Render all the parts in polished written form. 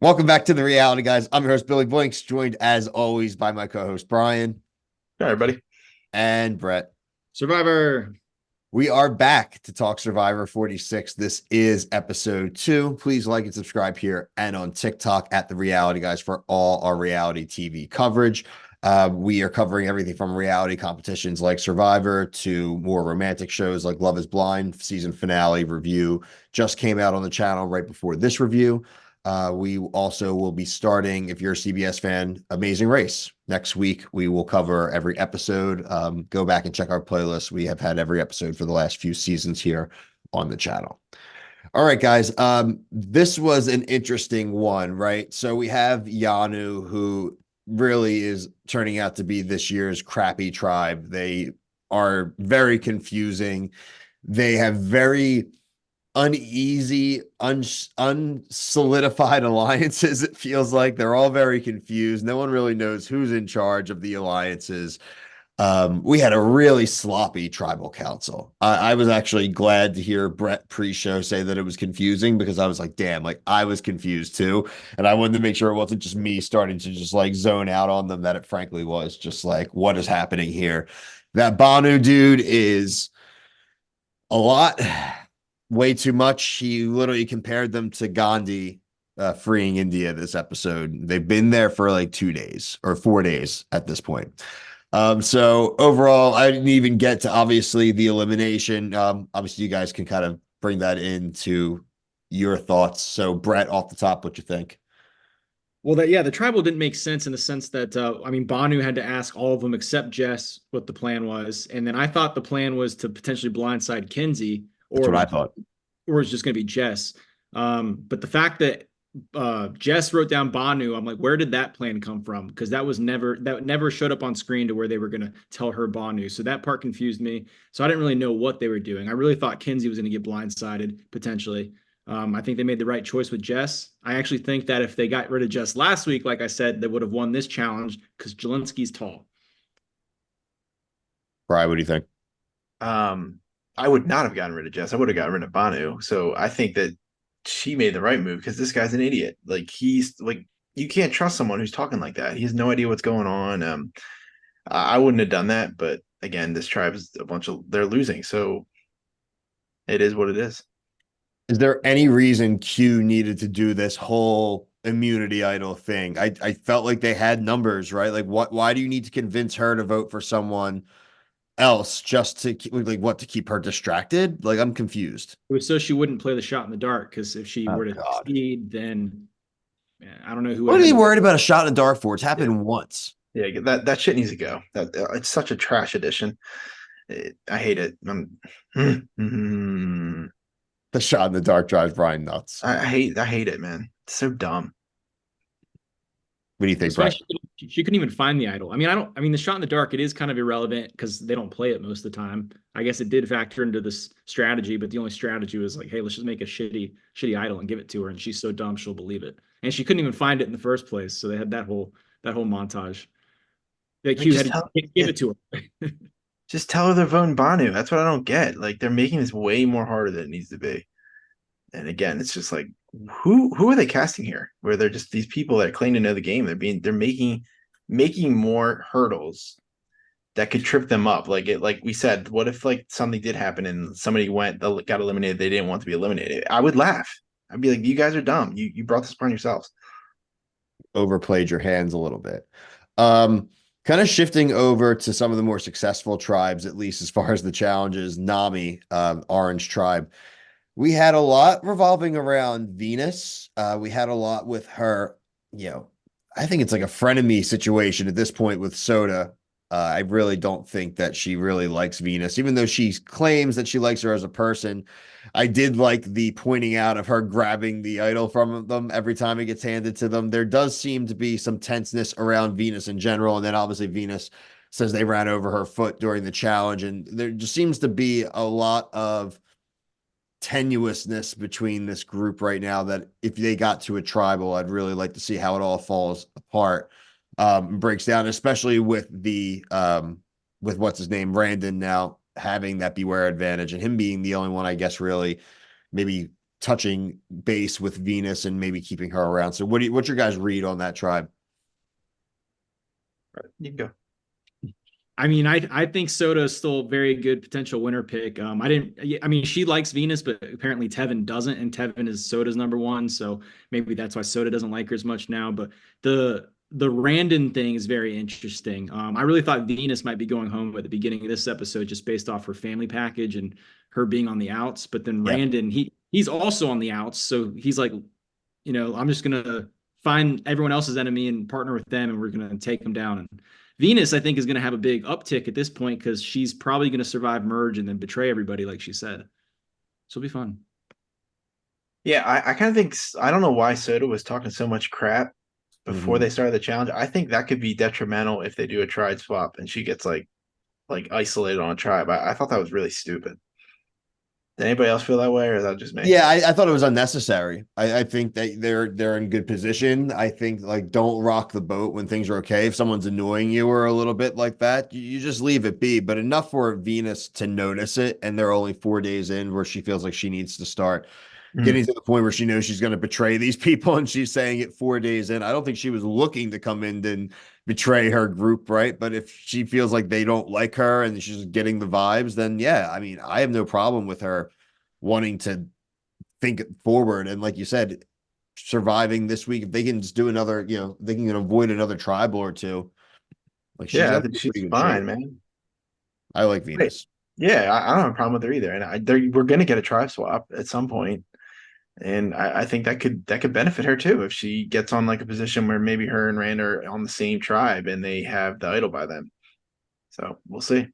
Welcome back to the reality, guys. I'm your host, Billy Blinks, joined as always by my co-host Brian All right, buddy. and Brett. Survivor. We are back to talk Survivor 46. This is episode 2. Please like and subscribe here and on TikTok at the reality guys for all our reality TV coverage. We are covering everything from reality competitions like Survivor to more romantic shows like Love is Blind. Season finale review just came out on the channel right before this review. We also will be starting, if you're a CBS fan, Amazing Race. Next week, we will cover every episode. Go back and check our playlist. We have had every episode for the last few seasons here on the channel. All right, guys. This was an interesting one, right? So we have Yanu, who really is turning out to be this year's crappy tribe. They are very confusing. They have very uneasy, unsolidified alliances. It feels like they're all very confused. No one really knows who's in charge of the alliances. We had a really sloppy tribal council. I was actually glad to hear Brett pre-show say that it was confusing because I was like, damn, like I was confused too. And I wanted to make sure it wasn't just me starting to just like zone out on them, that it frankly was just like, what is happening here? That Banu dude is a lot, way too much. He literally compared them to Gandhi freeing India this episode. They've been there for like 2 days or 4 days at this point. So overall, I didn't even get to obviously the elimination. Obviously, you guys can kind of bring that into your thoughts. So, Brett, off the top, what you think? Well, the tribal didn't make sense in the sense that Banu had to ask all of them except Jess what the plan was, and then I thought the plan was to potentially blindside Kinsey, That's or what I thought. it was just going to be Jess. But the fact that Jess wrote down Banu, I'm like, where did that plan come from? Because that never showed up on screen to where they were going to tell her Banu. So that part confused me. So I didn't really know what they were doing. I really thought Kinsey was going to get blindsided potentially. I think they made the right choice with Jess. I actually think that if they got rid of Jess last week, like I said, they would have won this challenge because Jelinski's tall. Brian, what do you think? Um, I would not have gotten rid of Jess. I would have gotten rid of Banu. So I think that she made the right move because this guy's an idiot. Like he's like you can't trust someone who's talking like that. He has no idea what's going on. I wouldn't have done that, but again, this tribe is a bunch of they're losing, so it is what it is. Is there any reason Q needed to do this whole immunity idol thing? I felt like they had numbers, right? Like why do you need to convince her to vote for someone else just to like what to keep her distracted? Like I'm confused. It was so she wouldn't play the shot in the dark because if she Oh were to God. succeed, then I don't know who would What are have you the. worried about a shot in the dark for? It's Yeah, happened once. yeah, that shit needs to go. That it's such a trash addition. I hate it. The shot in the dark drives Brian nuts. I hate it, man. It's so dumb. What do you think, That's why Brett? she couldn't even find the idol. I mean, the shot in the dark, it is kind of irrelevant because they don't play it most of the time. I guess it did factor into this strategy, but the only strategy was like, hey, let's just make a shitty idol and give it to her. And she's so dumb, she'll believe it. And she couldn't even find it in the first place. So they had that whole montage. That Like Q just had tell to give yeah, it to her. just tell her they're voting Banu. That's what I don't get. Like they're making this way more harder than it needs to be. And again, it's just like who are they casting here? Where they're just these people that claim to know the game. They're making more hurdles that could trip them up. Like we said, what if like something did happen and somebody got eliminated, they didn't want to be eliminated? I would laugh. I'd be like, you guys are dumb. You brought this upon yourselves. Overplayed your hands a little bit. Um, Kind of shifting over to some of the more successful tribes, at least as far as the challenges, Nami, Orange Tribe. We had a lot revolving around Venus. We had a lot with her, you know, I think it's like a frenemy situation at this point with Soda. I really don't think that she really likes Venus, even though she claims that she likes her as a person. I did like the pointing out of her grabbing the idol from them every time it gets handed to them. There does seem to be some tenseness around Venus in general. And then obviously Venus says they ran over her foot during the challenge. And there just seems to be a lot of tenuousness between this group right now that if they got to a tribal, I'd really like to see how it all falls apart, breaks down, especially with what's his name, Brandon now having that beware advantage and him being the only one, I guess, really maybe touching base with Venus and maybe keeping her around. So what's your guys' read on that tribe? You can go. I mean, I think Soda is still a very good potential winner pick. I mean, she likes Venus, but apparently Tevin doesn't, and Tevin is Soda's number one, so maybe that's why Soda doesn't like her as much now. But the Randon thing is very interesting. I really thought Venus might be going home at the beginning of this episode just based off her family package and her being on the outs. But then Yeah. Randon, he's also on the outs, so he's like, I'm just gonna find everyone else's enemy and partner with them, and we're gonna take them down. And Venus, I think, is gonna have a big uptick at this point because she's probably gonna survive merge and then betray everybody, like she said. So it'll be fun. Yeah, I kind of think I don't know why Soda was talking so much crap before Mhm. they started the challenge. I think that could be detrimental if they do a tribe swap and she gets like isolated on a tribe. I thought that was really stupid. Did anybody else feel that way, or is that just me? Yeah, I thought it was unnecessary. I think that they're in good position. I think like don't rock the boat when things are okay. If someone's annoying you or a little bit like that, you just leave it be. But enough for Venus to notice it, and they're only 4 days in where she feels like she needs to start Hmm. getting to the point where she knows she's going to betray these people, and she's saying it 4 days in. I don't think she was looking to come in and betray her group, right? But if she feels like they don't like her and she's getting the vibes, then yeah, I mean, I have no problem with her wanting to think forward. And like you said, surviving this week, if they can just do another, they can avoid another tribal or two. Like she's Yeah, I got think she's pretty good shape. fine, man. I like Right. Venus. Yeah, I don't have a problem with her either. And we're going to get a tribe swap at some point, and I think that could benefit her too if she gets on like a position where maybe her and Rand are on the same tribe and they have the idol by them. So we'll see.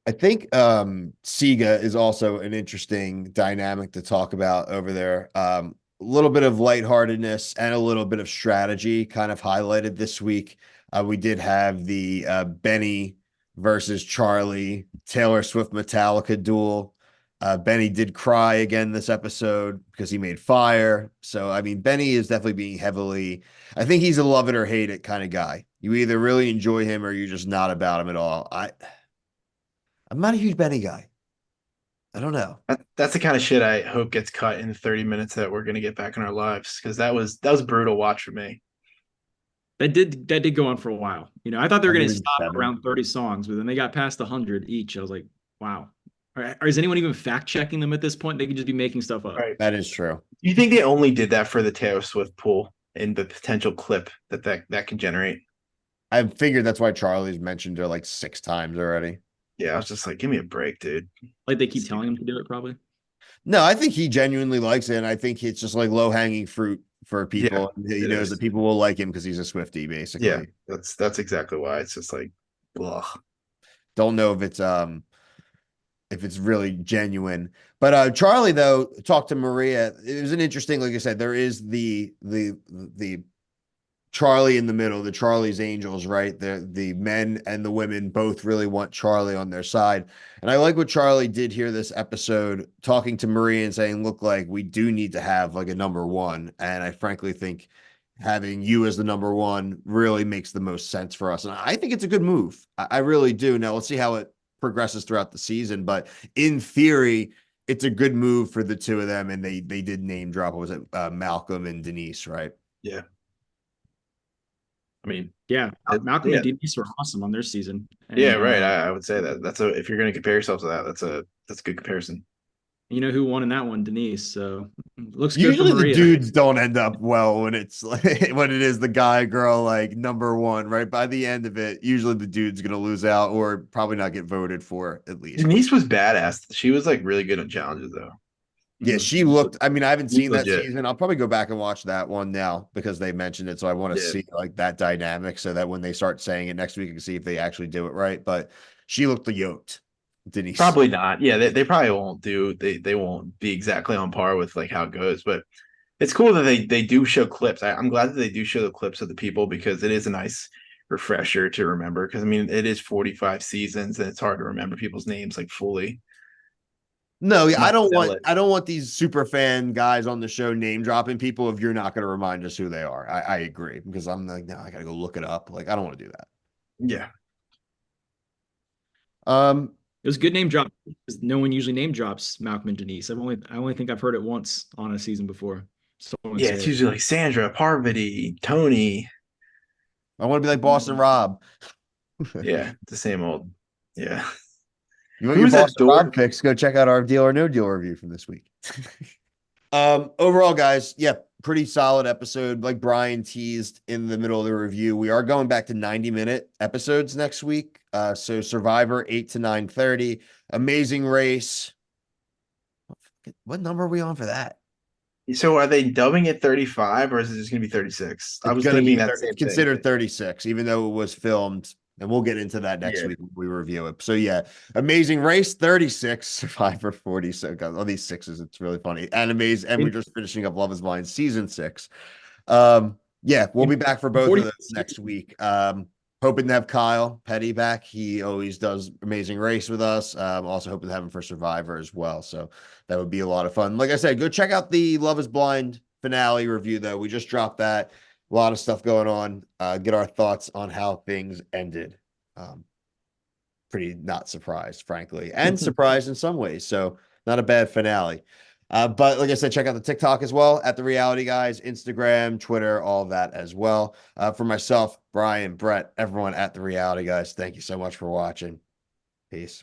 I think Siga is also an interesting dynamic to talk about over there. A little bit of lightheartedness and a little bit of strategy kind of highlighted this week. We did have the Benny versus Charlie Taylor Swift Metallica duel. Benny did cry again this episode because he made fire. So, I mean, Benny is definitely being heavily, I think he's a love it or hate it kind of guy. You either really enjoy him or you're just not about him at all. I'm not a huge Benny guy. I don't know. That's the kind of shit I hope gets cut in the 30 minutes that we're going to get back in our lives, because that was a brutal watch for me. That did go on for a while. I thought they were going to stop 107. around 30 songs, but then they got past 100 each. I was like, wow. Or is anyone even fact checking them at this point? They could just be making stuff up. Right. That is true. Do you think they only did that for the Taylor Swift pool and the potential clip that can generate? I figured that's why Charlie's mentioned her like 6 times already. Yeah, I was just like, give me a break, dude. Like they keep telling him to do it, probably. No, I think he genuinely likes it. And I think it's just like low hanging fruit for Yeah, people. He it knows that is. people will like him because he's a Swiftie, Yeah, basically. that's exactly why. It's just like, ugh. Don't know if it's really genuine. But Charlie though talked to Maria. It was an interesting, like I said, there is the Charlie in the middle, the Charlie's Angels, right? The men and the women both really want Charlie on their side. And I like what Charlie did here this episode, talking to Maria and saying, look, like we do need to have like a number one. And I frankly think having you as the number one really makes the most sense for us. And I think it's a good move. I really do. Now let's see how it progresses throughout the season. But in theory, it's a good move for the two of them. And they did name drop, what was it, Malcolm and Denise, right? Yeah. I mean, Yeah, Malcolm yeah, and Denise were awesome on their season, yeah, and right. I would say that that's a if you're going to compare yourself to that, that's a good comparison. you know who won in that one? Denise. So looks good for Usually the Maria. dudes don't end up well when it's like when it is the guy girl like number one, right? By the end of it, usually the dude's gonna lose out or probably not get voted for at least. Denise was badass. She was like really good on challenges though. Yeah, Mm. she looked. I mean, I haven't She's seen that legit. season. I'll probably go back and watch that one now because they mentioned it. So I want to Yeah. see like that dynamic so that when they start saying it next week, I can see if they actually do it right. But she looked yoked, Denise. Probably not. Yeah, they probably won't do they won't be exactly on par with like how it goes, but it's cool that they do show clips. I'm glad that they do show the clips of the people because it is a nice refresher to remember. Because I mean, it is 45 seasons and it's hard to remember people's names like fully. No, It yeah, might sell it. I don't want these super fan guys on the show name dropping people if you're not going to remind us who they are. I agree because I'm like, no, I got to go look it up. Like, I don't want to do that. Yeah. Um, It was a good name drop because no one usually name drops Malcolm and Denise. I only think I've heard it once on a season before. Someone Yeah, say it's it. usually like Sandra, Parvati, Tony. I want to be like Boston Rob. Yeah, the same old. Yeah. You want your Who's Boston Rob adored? picks? Go check out our Deal or No Deal review from this week. Overall, guys, yeah, pretty solid episode. Like Brian teased in the middle of the review, we are going back to 90-minute episodes next week. So Survivor 8 to 9:30, Amazing Race. What number are we on for that? So are they dubbing it 35 or is it just gonna be 36? I It's was gonna thinking be that it's same thing. considered 36, even though it was filmed, and we'll get into that next Yeah. week when we review it. So yeah, Amazing Race 36, Survivor 40. So God, all these sixes, it's really funny. And amazing, and we're just finishing up Love Is Blind season 6. Yeah, we'll be back for both of 40 those next week. Hoping to have Kyle Petty back. He always does Amazing Race with us. Also hoping to have him for Survivor as well. So that would be a lot of fun. Like I said, go check out the Love Is Blind finale review, though. We just dropped that. A lot of stuff going on. Get our thoughts on how things ended. Pretty not surprised, frankly, and surprised in some ways. So not a bad finale. But like I said, check out the TikTok as well at the Reality Guys, Instagram, Twitter, all of that as well. For myself, Brian, Brett, everyone at the Reality Guys, thank you so much for watching. Peace.